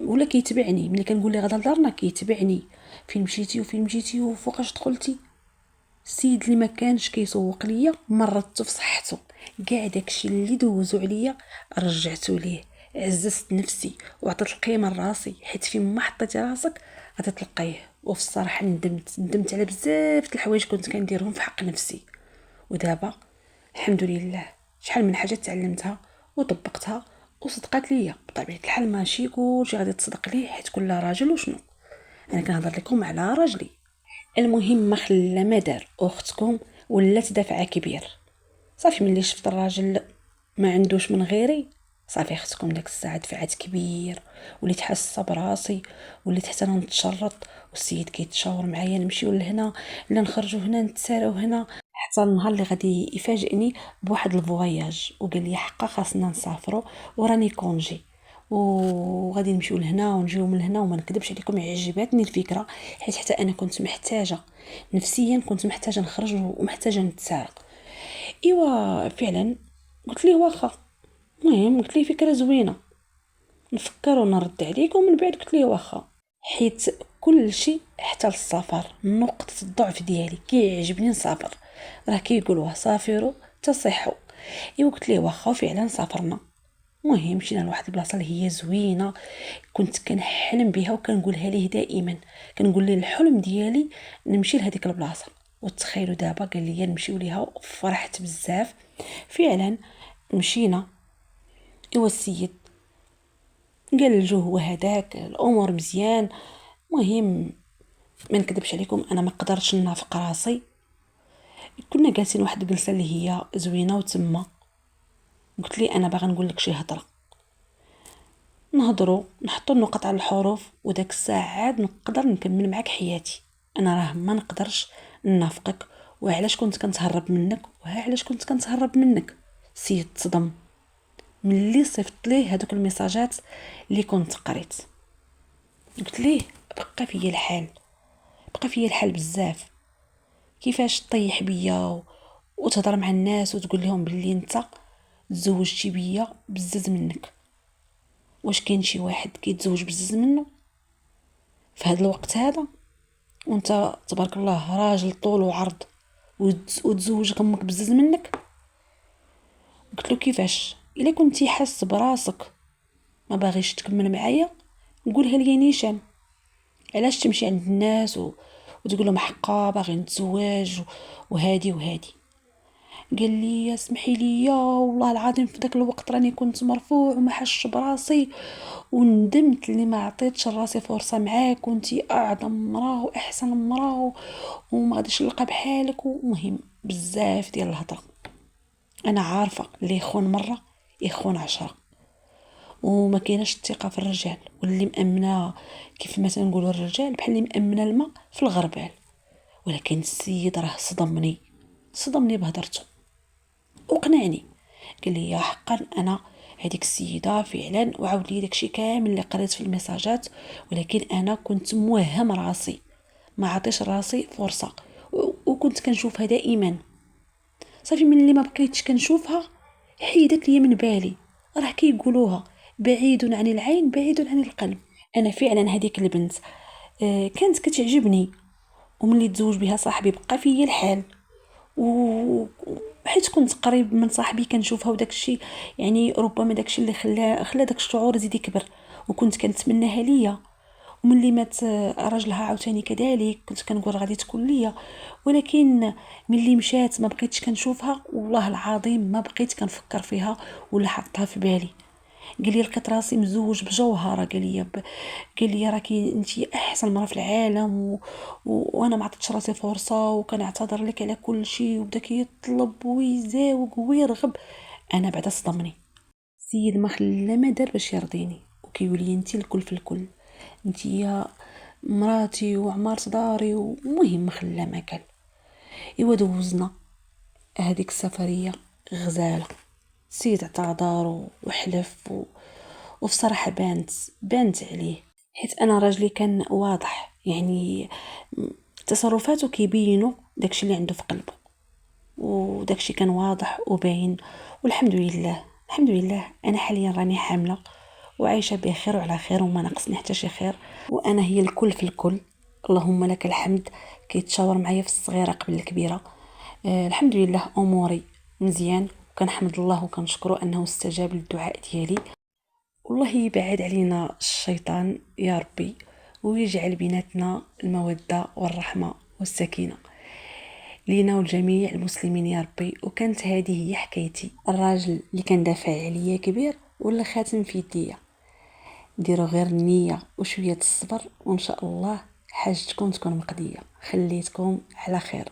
ولا كيتبعني ملي كنقول لي غدا لدارنا كيتبعني، فين مشيتي وفين جيتي وفوقاش دخلتي. السيد اللي ما كانش كيسوق ليا مرضت في صحته، كاع داكشي اللي دوزو عليا رجعته ليه. عززت نفسي وعطيت القيمه لراسي، حيت فين ما حطيتي راسك غادي تلقايه. وفي الصراحه ندمت على بزاف د الحوايج كنت كنديرهم في حق نفسي. ودابا الحمد لله شحال من حاجه تعلمتها وطبقتها وصدقات ليا. بطبيعه الحال ماشي كلشي غادي تصدق ليه، حيت كل راجل وشنو. انا كنهضر لكم على راجلي. المهم ما خلى ما دار، اختكم ولات دافعه كبير. صافي ملي شفت الراجل ما عندوش من غيري، صافي اختكم داك الساعه دفعت كبير. وليت حاسه براسي، وليت حتى انا نتشرط، والسيد كيتشاور معايا نمشيو لهنا لا نخرجوا هنا نتساراو هنا، حتى النهار اللي غادي يفاجئني بواحد الفواياج وقال لي حقا خاصنا نسافروا وراني كونجي وغادي نمشيو لهنا ونجيو من هنا. وما نكذبش عليكم عجبتني الفكره، حيت حتى انا كنت محتاجه نفسيا، كنت محتاجه نخرج ومحتاجه نتسارى. ايوا فعلا قلت ليه واخا. المهم قلت ليه فكره زوينه، نفكر ونرد عليك. ومن بعد قلت ليه واخا، حيت كل شيء حتى السفر نقطه الضعف ديالي. كيعجبني نسافر، راه كيقولوها سافروا تصحوا. ايوا قلت ليه واخا وفعلا سافرنا. المهم مشينا لواحد البلاصه اللي هي زوينه، كنت كنحلم بها وكنقولها ليه دائما. كنقول ليه الحلم ديالي نمشي لهذيك البلاصه. وتخيلوا دابا قال لي نمشيو ليها وفرحت بزاف. فعلا مشينا. ايوا السيد قال الجو هو هداك، الامور مزيان. مهم ما نكذبش عليكم انا ما قدرتش نافق راسي. كنا جالسين واحد الجلسه اللي هي زوينه وتما قلت لي انا باغا نقول لك شي هضره، نهضروا نحطوا النقط على الحروف، وداك الساعات نقدر نكمل معك حياتي. انا راه ما نقدرش ننافقك، وعلاش كنت كنتهرب منك وعلاش كنت كنتهرب منك. سيد تصدم ملي صيفط ليه هذوك الميساجات اللي كنت قريت. قلت ليه بقى فيا الحال بزاف. كيفاش تطيح بيا وتهضر مع الناس وتقول لهم باللي انت تزوجتي بيا بزز منك. واش كاين شي واحد كيتزوج بزز منه في هذا الوقت هذا وانت تبارك الله راجل طول وعرض وتزوجك امك بزز منك؟ قلت له كيفاش الا كنتي حاس براسك ما باغيش تكمل معايا قولها لي نيشان. علاش تمشي عند الناس وتقول لهم حقا باغي نتزوج وهادي. قال لي اسمحي لي والله العظيم في ذاك الوقت راني كنت مرفوع وما حش براسي وندمت اللي ما عطيتش راسي فرصه معاك. كنتي اعظم مراه واحسن مراه وما غاديش نلقى بحالك. ومهم بزاف ديال الهضره. انا عارفه اللي يخون مره يخون 10، وما كايناش الثقه في الرجال واللي مامنه كيف ما تنقولوا الرجال بحال اللي مامنه الماء في الغربال. ولكن السيد راه صدمني بهضرته وقنعني. قال لي يا حقا انا هذيك السيده فعلا، وعاود لي داكشي كامل اللي قريت في الميساجات. ولكن انا كنت موهم راسي، ما عطيش راسي فرصه وكنت كنشوفها دائما. صافي من اللي ما بقيتش كنشوفها حيدت لي من بالي. راه كيقولوها بعيد عن العين بعيد عن القلب. انا فعلا هذيك البنت كانت كتعجبني، وملي تزوج بها صاحبي بقى فيا الحال، و حيت كنت قريب من صاحبي كنشوفها، وداك الشيء يعني ربما داك الشيء اللي خلى داك الشعور يزيد يكبر، وكنت كنتمناها ليا. وملي مات راجلها عاوتاني كذلك كنت كنقول غادي تكون ليا، ولكن ملي مشات ما بقيتش كنشوفها، والله العظيم ما بقيت كنفكر فيها ولا حطها في بالي. قال لي لقيت راسي مزوج بجوهره، قال لي راكي انتي احسن مرة في العالم وانا ما عطيتش راسي فرصه، وكنعتذر لك على كل شيء، وبدا كيطلب ويزاوق ويرغب. انا بعدا صدمني، سيد ما خلى ما دار باش يرضيني، وكيقول لي انتي الكل في الكل، انتي يا مراتي وعمارة داري، ومهم ما خلى ما قال. ايوا دوزنا هذيك السفريه غزاله. سيد اعتذر وحلف وفي صراحة بانت عليه، حيت انا راجلي كان واضح، يعني تصرفاته كيبينوا داكشي اللي عنده في قلبه، وداكشي كان واضح وباين. والحمد لله الحمد لله انا حاليا راني حامله وعايشه بخير وعلى خير، وما ناقصني حتى شي خير، وانا هي الكل في الكل. اللهم لك الحمد. كيتشاور معايا في الصغيره قبل الكبيره. الحمد لله اموري مزيان، وكنحمد الله وكنشكره انه استجاب للدعاء ديالي. والله يبعد علينا الشيطان يا ربي، ويجعل بيناتنا المودة والرحمة والسكينة لينا والجميع المسلمين يا ربي. وكانت هذه هي حكايتي. الراجل اللي كان دافع عليا كبير ولا خاتم في يديا. ديروا غير النية وشوية الصبر، وإن شاء الله حاجتكم تكون مقضية. خليتكم على خير.